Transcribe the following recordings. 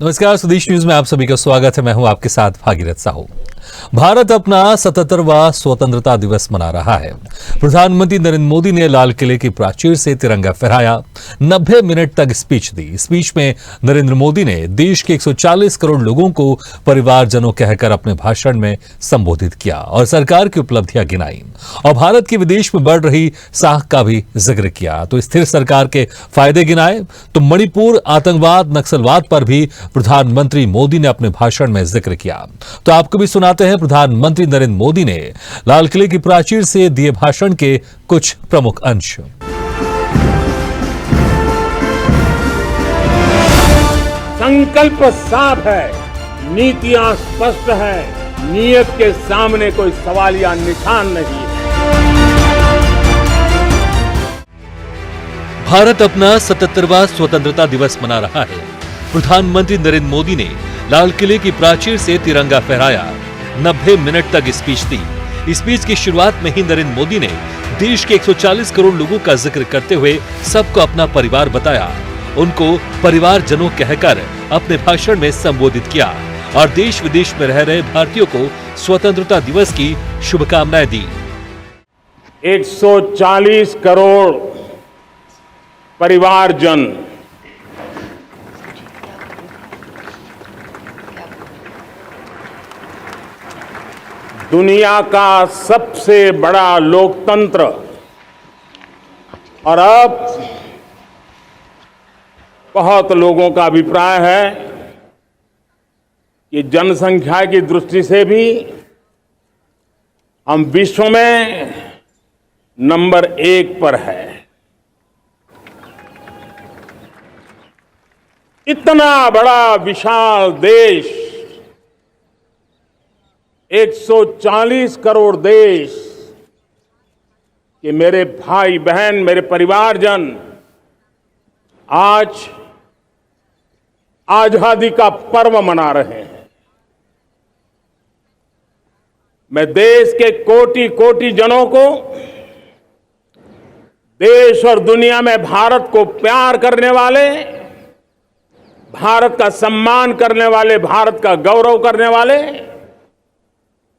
नमस्कार, स्वदेश न्यूज में आप सभी का स्वागत है। मैं हूं आपके साथ भागीरथ साहू। भारत अपना 77वां स्वतंत्रता दिवस मना रहा है। प्रधानमंत्री नरेंद्र मोदी ने लाल किले की प्राचीर से तिरंगा फहराया, 90 मिनट तक स्पीच दी। स्पीच में नरेंद्र मोदी ने देश के 140 करोड़ लोगों को परिवारजनों कहकर अपने भाषण में संबोधित किया और सरकार की उपलब्धियां गिनाई और भारत की विदेश में बढ़ रही साख का भी जिक्र किया। तो स्थिर सरकार के फायदे गिनाए। तो मणिपुर, आतंकवाद, नक्सलवाद पर भी प्रधानमंत्री मोदी ने अपने भाषण में जिक्र किया। तो आपको भी सुनाते हैं प्रधानमंत्री नरेंद्र मोदी ने लाल किले की प्राचीर से दिए भाषण के कुछ प्रमुख अंश। संकल्प साफ है, नीतियां स्पष्ट है, नीयत के सामने कोई सवाल या निशान नहीं है। भारत अपना 77वां स्वतंत्रता दिवस मना रहा है। प्रधानमंत्री नरेंद्र मोदी ने लाल किले की प्राचीर से तिरंगा फहराया, 90 मिनट तक स्पीच दी। स्पीच की शुरुआत में ही नरेंद्र मोदी ने देश के 140 करोड़ लोगों का जिक्र करते हुए सबको अपना परिवार बताया, उनको परिवारजनों कहकर अपने भाषण में संबोधित किया और देश विदेश में रह रहे भारतीयों को स्वतंत्रता दिवस की शुभकामनाएं दी। 140 करोड़ परिवारजन, दुनिया का सबसे बड़ा लोकतंत्र, और अब बहुत लोगों का अभिप्राय है कि जनसंख्या की दृष्टि से भी हम विश्व में नंबर 1 पर है। इतना बड़ा विशाल देश, 140 करोड़ देश कि मेरे भाई बहन, मेरे परिवारजन आज आजादी का पर्व मना रहे हैं। मैं देश के कोटि कोटि जनों को, देश और दुनिया में भारत को प्यार करने वाले, भारत का सम्मान करने वाले, भारत का गौरव करने वाले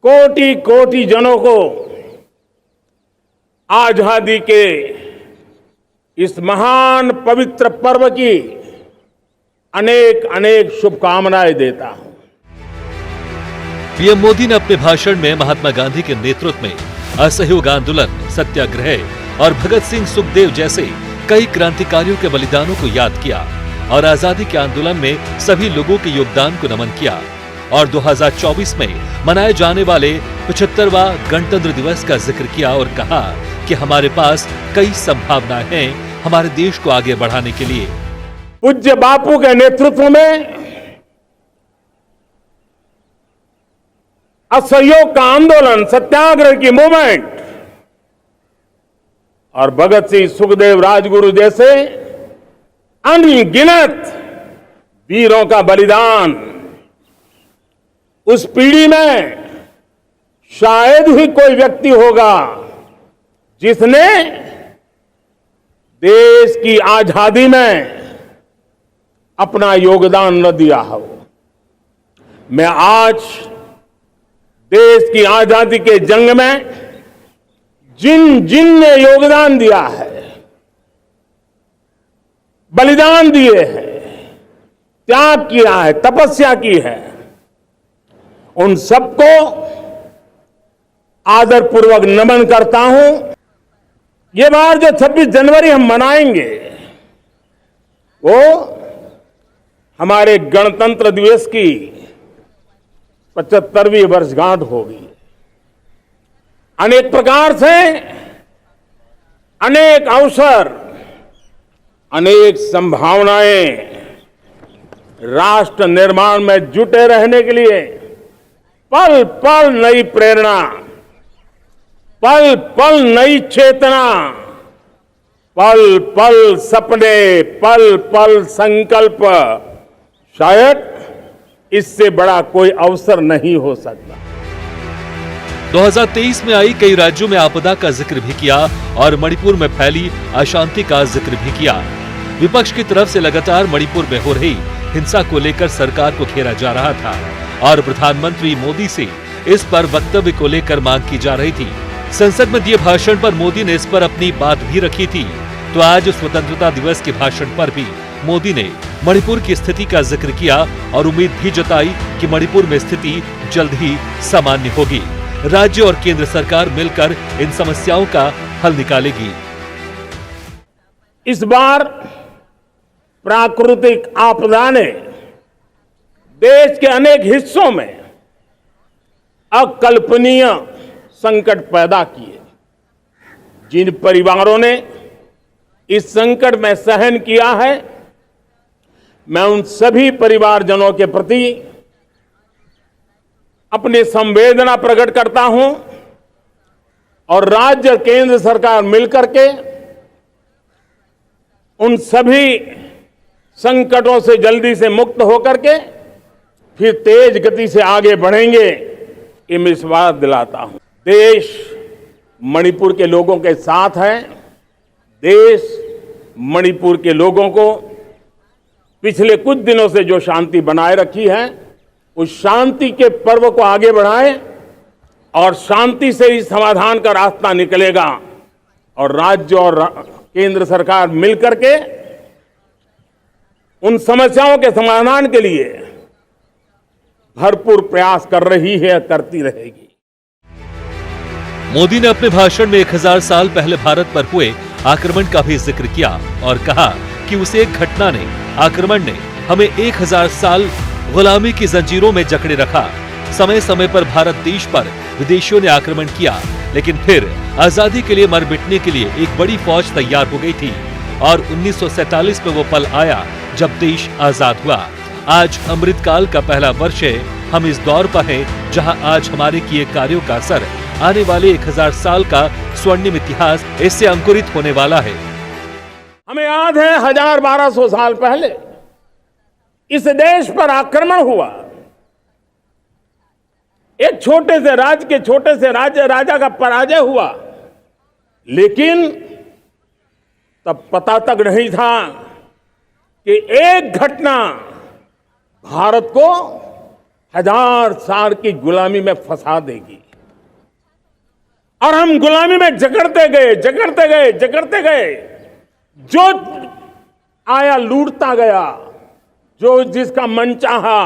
कोटि कोटि जनों को आजादी के इस महान पवित्र पर्व की अनेक अनेक शुभकामनाएं देता हूं। पीएम मोदी ने अपने भाषण में महात्मा गांधी के नेतृत्व में असहयोग आंदोलन, सत्याग्रह और भगत सिंह, सुखदेव जैसे कई क्रांतिकारियों के बलिदानों को याद किया और आजादी के आंदोलन में सभी लोगों के योगदान को नमन किया और 2024 में मनाए जाने वाले 75वां गणतंत्र दिवस का जिक्र किया और कहा कि हमारे पास कई संभावनाएं हैं हमारे देश को आगे बढ़ाने के लिए। पूज्य बापू के नेतृत्व में असहयोग का आंदोलन, सत्याग्रह की मूवमेंट और भगत सिंह, सुखदेव, राजगुरु जैसे अनगिनत वीरों का बलिदान, उस पीढ़ी में शायद ही कोई व्यक्ति होगा जिसने देश की आजादी में अपना योगदान न दिया हो। मैं आज देश की आजादी के जंग में जिन जिन ने योगदान दिया है, बलिदान दिए हैं, त्याग किया है, तपस्या की है, उन सबको आदरपूर्वक नमन करता हूं। ये बार जो 26 जनवरी हम मनाएंगे वो हमारे गणतंत्र दिवस की 75वीं वर्षगांठ होगी। अनेक प्रकार से अनेक अवसर, अनेक संभावनाएं राष्ट्र निर्माण में जुटे रहने के लिए पल पल नई प्रेरणा, पल पल नई चेतना, पल पल सपने, पल पल संकल्प, शायद इससे बड़ा कोई अवसर नहीं हो सकता। 2023 में आई कई राज्यों में आपदा का जिक्र भी किया और मणिपुर में फैली अशांति का जिक्र भी किया। विपक्ष की तरफ से लगातार मणिपुर में हो रही हिंसा को लेकर सरकार को घेरा जा रहा था और प्रधानमंत्री मोदी से इस पर वक्तव्य को लेकर मांग की जा रही थी। संसद में दिए भाषण पर मोदी ने इस पर अपनी बात भी रखी थी। तो आज स्वतंत्रता दिवस के भाषण पर भी मोदी ने मणिपुर की स्थिति का जिक्र किया और उम्मीद भी जताई कि मणिपुर में स्थिति जल्द ही सामान्य होगी। राज्य और केंद्र सरकार मिलकर इन समस्याओं का हल निकालेगी। इस बार प्राकृतिक आपदा ने देश के अनेक हिस्सों में अकल्पनीय संकट पैदा किए। जिन परिवारों ने इस संकट में सहन किया है, मैं उन सभी परिवारजनों के प्रति अपनी संवेदना प्रकट करता हूं और राज्य और केंद्र सरकार मिलकर के उन सभी संकटों से जल्दी से मुक्त होकर के फिर तेज गति से आगे बढ़ेंगे, ये मैं विश्वास दिलाता हूं। देश मणिपुर के लोगों के साथ है। देश मणिपुर के लोगों को पिछले कुछ दिनों से जो शांति बनाए रखी है, उस शांति के पर्व को आगे बढ़ाए और शांति से ही समाधान का रास्ता निकलेगा और राज्य और केंद्र सरकार मिलकर के उन समस्याओं के समाधान के लिए भरपूर प्रयास कर रही है, करती रहेगी। मोदी ने अपने भाषण में 1000 साल पहले भारत पर हुए आक्रमण का भी जिक्र किया और कहा कि उस एक घटना ने, आक्रमण ने हमें 1000 साल गुलामी की जंजीरों में जकड़े रखा। समय समय पर भारत देश पर विदेशियों ने आक्रमण किया, लेकिन फिर आजादी के लिए मर मिटने के लिए एक बड़ी फौज तैयार हो गई थी और 1947 में वो पल आया जब देश आजाद हुआ। आज अमृतकाल का पहला वर्ष है। हम इस दौर पर हैं जहां आज हमारे किए कार्यों का असर आने वाले 1000 साल का स्वर्णिम इतिहास इससे अंकुरित होने वाला है। हमें याद है 1000-1200 साल पहले इस देश पर आक्रमण हुआ। एक छोटे से राज्य के छोटे से राजा का पराजय हुआ, लेकिन तब पता तक नहीं था कि एक घटना भारत को 1000 साल की गुलामी में फंसा देगी। और हम गुलामी में जकड़ते गए, जो आया लूटता गया, जो जिसका मन चाहा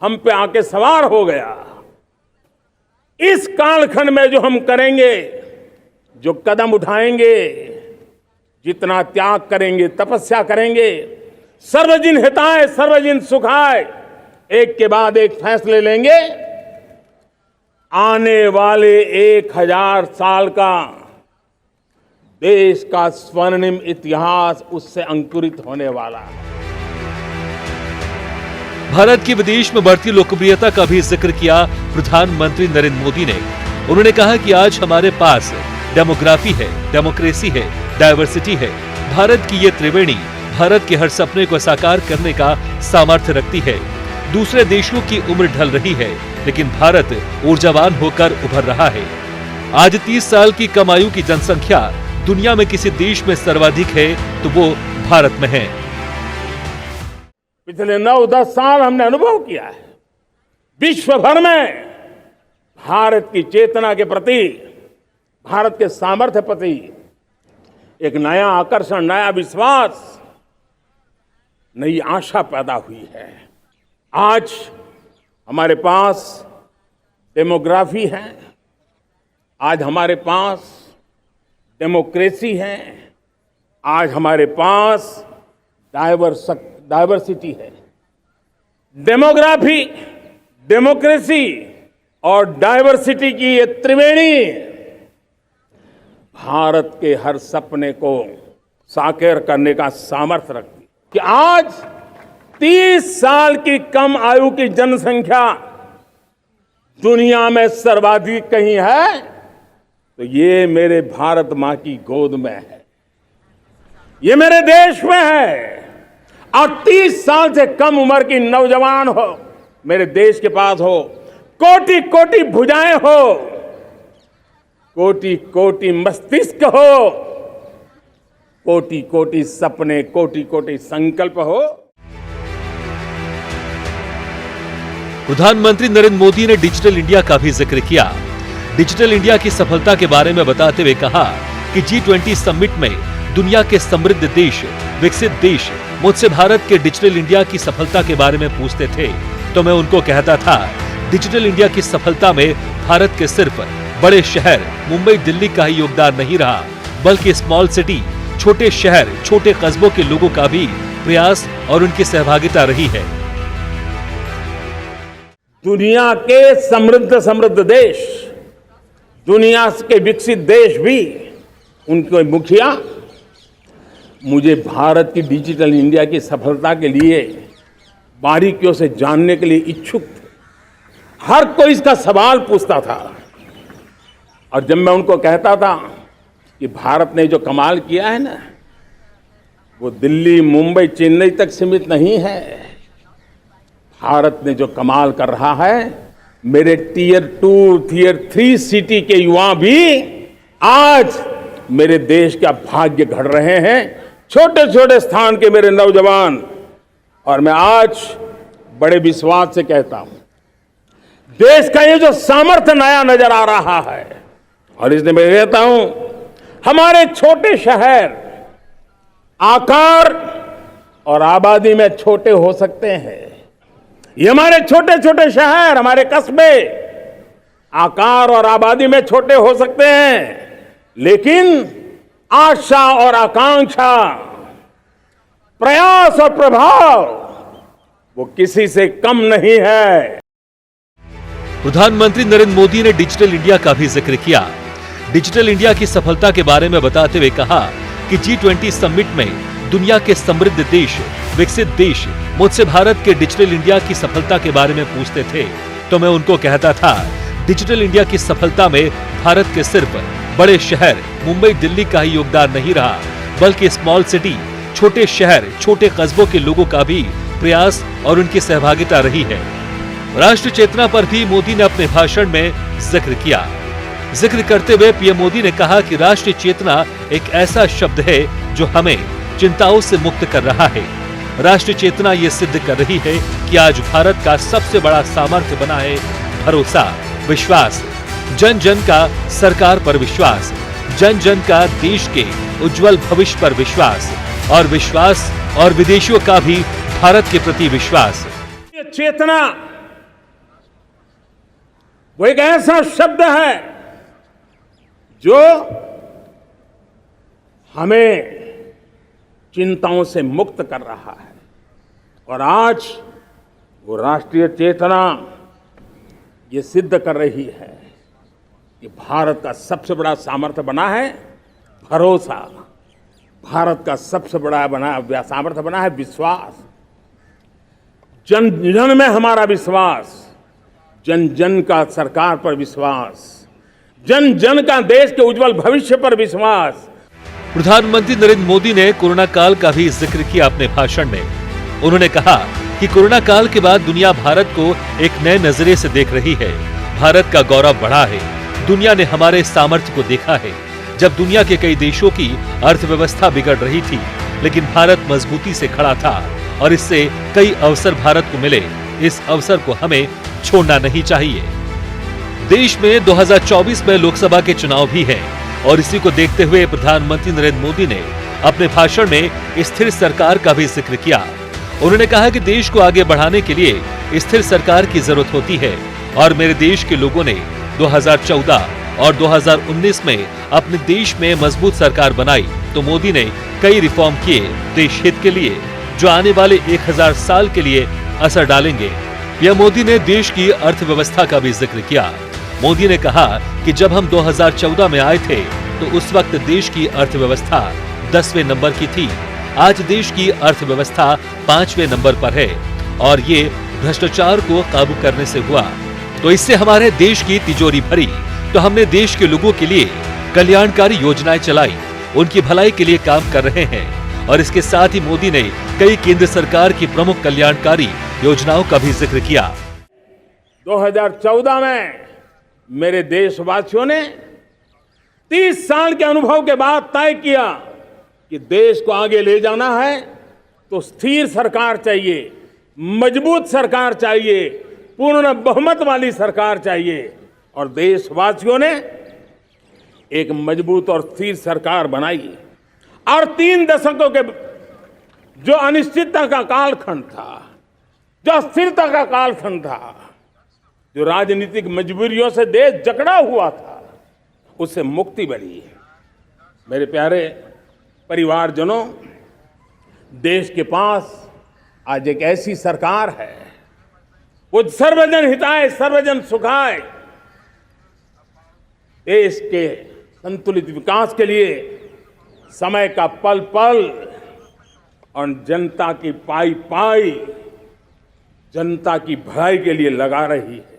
हम पे आके सवार हो गया। इस कालखंड में जो हम करेंगे, जो कदम उठाएंगे, जितना त्याग करेंगे, तपस्या करेंगे, सर्वजन हिताय सर्वजन सुखाय, एक के बाद एक फैसले लेंगे, आने वाले 1000 साल का देश का स्वर्णिम इतिहास उससे अंकुरित होने वाला है। भारत की विदेश में बढ़ती लोकप्रियता का भी जिक्र किया प्रधानमंत्री नरेंद्र मोदी ने। उन्होंने कहा कि आज हमारे पास डेमोग्राफी है, डेमोक्रेसी है, डायवर्सिटी है। भारत की ये त्रिवेणी भारत के हर सपने को साकार करने का सामर्थ्य रखती है। दूसरे देशों की उम्र ढल रही है, लेकिन भारत ऊर्जावान होकर उभर रहा है। आज 30 साल की कम आयु की जनसंख्या दुनिया में किसी देश में सर्वाधिक है तो वो भारत में है। पिछले 9-10 साल हमने अनुभव किया है, विश्व भर में भारत की चेतना के प्रति, भारत के सामर्थ्य प्रति एक नया आकर्षण, नया विश्वास, नई आशा पैदा हुई है। आज हमारे पास डेमोग्राफी है, आज हमारे पास डेमोक्रेसी है, आज हमारे पास डायवर्सिटी है। डेमोग्राफी, डेमोक्रेसी और डायवर्सिटी की ये त्रिवेणी भारत के हर सपने को साकार करने का सामर्थ्य रखती है। कि आज 30 साल की कम आयु की जनसंख्या दुनिया में सर्वाधिक कहीं है तो ये मेरे भारत मां की गोद में है, ये मेरे देश में है। और 30 साल से कम उम्र की नौजवान हो मेरे देश के पास हो, कोटि कोटि भुजाएं हो, कोटि कोटि मस्तिष्क हो, कोटि कोटि सपने, कोटि कोटि संकल्प हो। प्रधानमंत्री नरेंद्र मोदी ने डिजिटल इंडिया का भी जिक्र किया। डिजिटल इंडिया की सफलता के बारे में बताते हुए कहा कि G20 समिट में दुनिया के समृद्ध देश, विकसित देश मुझसे भारत के डिजिटल इंडिया की सफलता के बारे में पूछते थे तो मैं उनको कहता था, डिजिटल इंडिया की सफलता में भारत के सिर्फ बड़े शहर मुंबई, दिल्ली का ही योगदान नहीं रहा, बल्कि स्मॉल सिटी, छोटे शहर, छोटे कस्बों के लोगों का भी प्रयास और उनकी सहभागिता रही है। दुनिया के समृद्ध देश, दुनिया के विकसित देश भी उनके मुखिया मुझे भारत की डिजिटल इंडिया की सफलता के लिए बारीकियों से जानने के लिए इच्छुक थे। हर कोई इसका सवाल पूछता था और जब मैं उनको कहता था कि भारत ने जो कमाल किया है ना, वो दिल्ली, मुंबई, चेन्नई तक सीमित नहीं है। भारत ने जो कमाल कर रहा है, मेरे टियर 2, टियर 3 सिटी के युवा भी आज मेरे देश का भाग्य गढ़ रहे हैं। छोटे छोटे स्थान के मेरे नौजवान, और मैं आज बड़े विश्वास से कहता हूं, देश का ये जो सामर्थ्य नया नजर आ रहा है, और इसलिए मैं कहता हूं, हमारे छोटे शहर आकार और आबादी में छोटे हो सकते हैं। ये हमारे छोटे छोटे शहर, हमारे कस्बे आकार और आबादी में छोटे हो सकते हैं, लेकिन आशा और आकांक्षा, प्रयास और प्रभाव वो किसी से कम नहीं है। प्रधानमंत्री नरेंद्र मोदी ने डिजिटल इंडिया का भी जिक्र किया। डिजिटल इंडिया की सफलता के बारे में बताते हुए कहा कि G20 समिट में दुनिया के समृद्ध देश, विकसित देश मुझसे भारत के डिजिटल इंडिया की सफलता के बारे में पूछते थे तो मैं उनको कहता था, डिजिटल इंडिया की सफलता में भारत के सिर्फ बड़े शहर मुंबई, दिल्ली का ही योगदान नहीं रहा, बल्कि स्मॉल सिटी, छोटे शहर, छोटे कस्बों के लोगों का भी प्रयास और उनकी सहभागिता रही है। राष्ट्र चेतना पर भी मोदी ने अपने भाषण में जिक्र किया। जिक्र करते हुए पीएम मोदी ने कहा कि राष्ट्रीय चेतना एक ऐसा शब्द है जो हमें चिंताओं से मुक्त कर रहा है। राष्ट्रीय चेतना ये सिद्ध कर रही है कि आज भारत का सबसे बड़ा सामर्थ्य बना है भरोसा, विश्वास, जन जन का सरकार पर विश्वास, जन जन का देश के उज्जवल भविष्य पर विश्वास, और विश्वास और विदेशियों का भी भारत के प्रति विश्वास। ये चेतना वो एक ऐसा शब्द है जो हमें चिंताओं से मुक्त कर रहा है, और आज वो राष्ट्रीय चेतना ये सिद्ध कर रही है कि भारत का सबसे बड़ा सामर्थ्य बना है भरोसा, भारत का सबसे बड़ा सामर्थ्य बना है विश्वास। जन जन में हमारा विश्वास, जन जन का सरकार पर विश्वास, जन जन का देश के उज्जवल भविष्य पर विश्वास। प्रधानमंत्री नरेंद्र मोदी ने कोरोना काल का भी जिक्र किया अपने भाषण में। उन्होंने कहा कि कोरोना काल के बाद दुनिया भारत को एक नए नजरिए से देख रही है। भारत का गौरव बढ़ा है। दुनिया ने हमारे सामर्थ्य को देखा है। जब दुनिया के कई देशों की अर्थव्यवस्था बिगड़ रही थी, लेकिन भारत मजबूती से खड़ा था और इससे कई अवसर भारत को मिले। इस अवसर को हमें छोड़ना नहीं चाहिए। देश में 2024 में लोकसभा के चुनाव भी हैं और इसी को देखते हुए प्रधानमंत्री नरेंद्र मोदी ने अपने भाषण में स्थिर सरकार का भी जिक्र किया। उन्होंने कहा कि देश को आगे बढ़ाने के लिए स्थिर सरकार की जरूरत होती है और मेरे देश के लोगों ने 2014 और 2019 में अपने देश में मजबूत सरकार बनाई तो मोदी ने कई रिफॉर्म किए देश हित के लिए, जो आने वाले 1000 साल के लिए असर डालेंगे। यह मोदी ने देश की अर्थव्यवस्था का भी जिक्र किया। मोदी ने कहा कि जब हम 2014 में आए थे तो उस वक्त देश की अर्थव्यवस्था 10वें नंबर की थी। आज देश की अर्थव्यवस्था 5वें नंबर पर है और ये भ्रष्टाचार को काबू करने से हुआ। तो इससे हमारे देश की तिजोरी भरी। तो हमने देश के लोगों के लिए कल्याणकारी योजनाएं चलाई, उनकी भलाई के लिए काम कर रहे हैं। और इसके साथ ही मोदी ने कई केंद्र सरकार की प्रमुख कल्याणकारी योजनाओं का भी जिक्र किया। 2014 में मेरे देशवासियों ने 30 साल के अनुभव के बाद तय किया कि देश को आगे ले जाना है तो स्थिर सरकार चाहिए, मजबूत सरकार चाहिए, पूर्ण बहुमत वाली सरकार चाहिए और देशवासियों ने एक मजबूत और स्थिर सरकार बनाई और 3 दशकों के जो अनिश्चितता का कालखंड था, जो अस्थिरता का कालखंड था, जो राजनीतिक मजबूरियों से देश जकड़ा हुआ था, उससे मुक्ति मिली। मेरे प्यारे परिवारजनों, देश के पास आज एक ऐसी सरकार है, वो सर्वजन हिताय सर्वजन सुखाय, देश के संतुलित विकास के लिए समय का पल पल और जनता की पाई पाई, जनता की भलाई के लिए लगा रही है।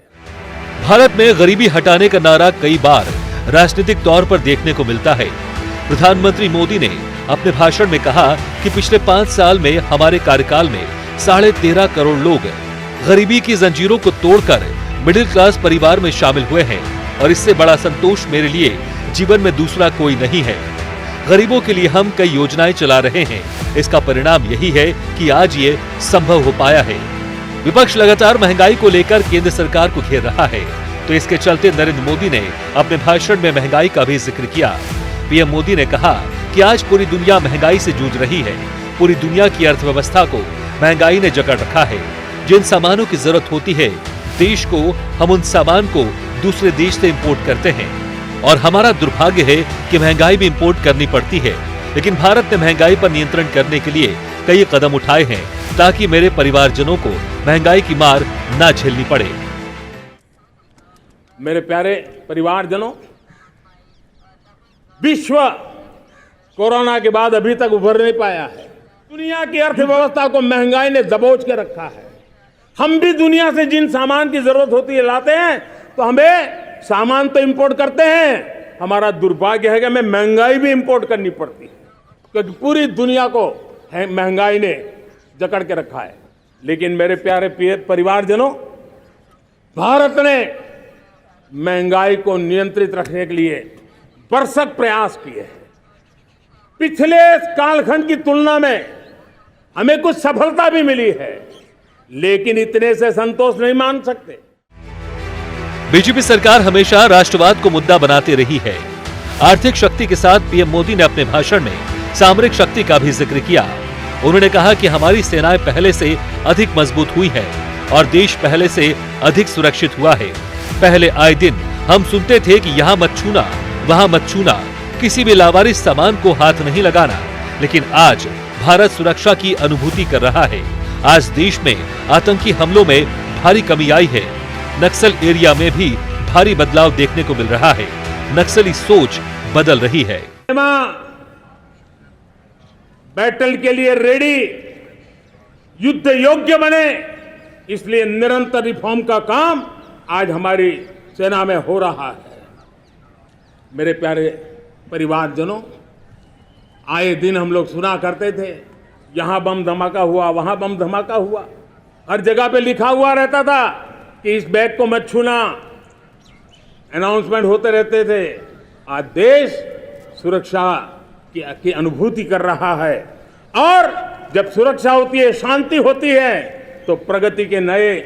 भारत में गरीबी हटाने का नारा कई बार राजनीतिक तौर पर देखने को मिलता है। प्रधानमंत्री मोदी ने अपने भाषण में कहा कि पिछले 5 साल में हमारे कार्यकाल में 13.5 करोड़ लोग गरीबी की जंजीरों को तोड़कर मिडिल क्लास परिवार में शामिल हुए हैं और इससे बड़ा संतोष मेरे लिए जीवन में दूसरा कोई नहीं है। गरीबों के लिए हम कई योजनाएं चला रहे हैं। इसका परिणाम यही है कि आज ये संभव हो पाया है। विपक्ष लगातार महंगाई को लेकर केंद्र सरकार को घेर रहा है, तो इसके चलते नरेंद्र मोदी ने अपने भाषण में महंगाई का भी जिक्र किया। पीएम मोदी ने कहा कि आज पूरी दुनिया महंगाई से जूझ रही है। पूरी दुनिया की अर्थव्यवस्था को महंगाई ने जकड़ रखा है। जिन सामानों की जरूरत होती है देश को, हम उन सामान को दूसरे देश से इंपोर्ट करते हैं और हमारा दुर्भाग्य है कि महंगाई भी इंपोर्ट करनी पड़ती है। लेकिन भारत ने महंगाई पर नियंत्रण करने के लिए कई कदम उठाए हैं ताकि मेरे परिवारजनों को महंगाई की मार न झेलनी पड़े। मेरे प्यारे परिवारजनों, विश्व कोरोना के बाद अभी तक उभर नहीं पाया है। दुनिया की अर्थव्यवस्था को महंगाई ने दबोच के रखा है। हम भी दुनिया से जिन सामान की जरूरत होती है लाते हैं, तो हमें सामान तो इंपोर्ट करते हैं। हमारा दुर्भाग्य है कि हमें महंगाई भी इंपोर्ट करनी पड़ती है, क्योंकि पूरी दुनिया को महंगाई ने जकड़ के रखा है। लेकिन मेरे प्यारे परिवारजनों, भारत ने महंगाई को नियंत्रित रखने के लिए भरसक प्रयास किए हैं। पिछले कालखंड की तुलना में हमें कुछ सफलता भी मिली है, लेकिन इतने से संतोष नहीं मान सकते। बीजेपी सरकार हमेशा राष्ट्रवाद को मुद्दा बनाती रही है। आर्थिक शक्ति के साथ पीएम मोदी ने अपने भाषण में सामरिक शक्ति का भी जिक्र किया। उन्होंने कहा कि हमारी सेनाएं पहले से अधिक मजबूत हुई है और देश पहले से अधिक सुरक्षित हुआ है। पहले आए दिन हम सुनते थे कि यहाँ मत छूना, वहाँ मत छूना, किसी भी लावारिस सामान को हाथ नहीं लगाना, लेकिन आज भारत सुरक्षा की अनुभूति कर रहा है। आज देश में आतंकी हमलों में भारी कमी आई है। नक्सल एरिया में भी भारी बदलाव देखने को मिल रहा है। नक्सली सोच बदल रही है। बैटल के लिए रेडी, युद्ध योग्य बने, इसलिए निरंतर रिफॉर्म का काम आज हमारी सेना में हो रहा है। मेरे प्यारे परिवारजनों, आए दिन हम लोग सुना करते थे, यहां बम धमाका हुआ, वहां बम धमाका हुआ। हर जगह पे लिखा हुआ रहता था कि इस बैग को मत छूना, अनाउंसमेंट होते रहते थे। आज देश सुरक्षा की अनुभूति कर रहा है, और जब सुरक्षा होती है, शांति होती है, तो प्रगति के नए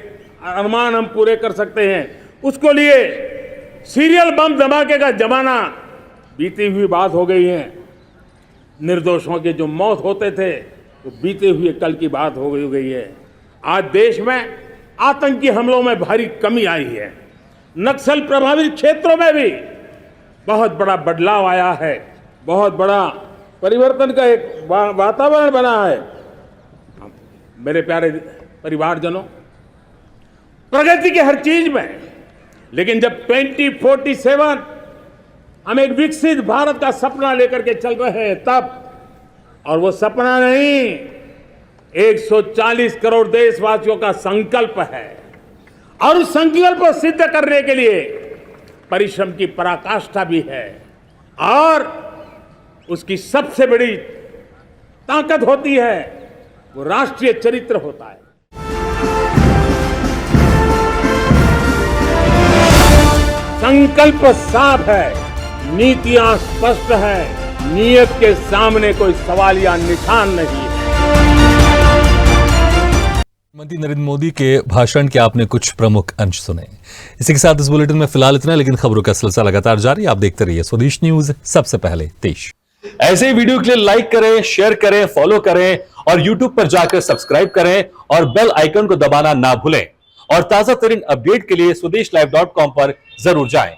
अरमान हम पूरे कर सकते हैं। उसको लिए सीरियल बम धमाके का जमाना बीती हुई बात हो गई है। निर्दोषों के जो मौत होते थे वो बीते हुए कल की बात हो गई है। आज देश में आतंकी हमलों में भारी कमी आई है। नक्सल प्रभावित क्षेत्रों में भी बहुत बड़ा बदलाव आया है, बहुत बड़ा परिवर्तन का एक वातावरण बना है। मेरे प्यारे परिवारजनों, प्रगति के हर चीज में, लेकिन जब 2047 हम एक विकसित भारत का सपना लेकर के चल रहे हैं तब, और वो सपना नहीं, 140 करोड़ देशवासियों का संकल्प है, और उस संकल्प को सिद्ध करने के लिए परिश्रम की पराकाष्ठा भी है, और उसकी सबसे बड़ी ताकत होती है वो राष्ट्रीय चरित्र होता है। संकल्प साफ है, नीतियां स्पष्ट है, नियत के सामने कोई सवाल या निशान नहीं है। प्रधानमंत्री नरेंद्र मोदी के भाषण के आपने कुछ प्रमुख अंश सुने। इसी के साथ इस बुलेटिन में फिलहाल इतना, लेकिन खबरों का सिलसिला लगातार जारी। आप देखते रहिए स्वदेश न्यूज, सबसे पहले देश। ऐसे ही वीडियो के लिए लाइक करें, शेयर करें, फॉलो करें और YouTube पर जाकर सब्सक्राइब करें और बेल आइकन को दबाना ना भूलें। और ताजा तरीन अपडेट के लिए स्वदेशलाइव.com पर जरूर जाएं।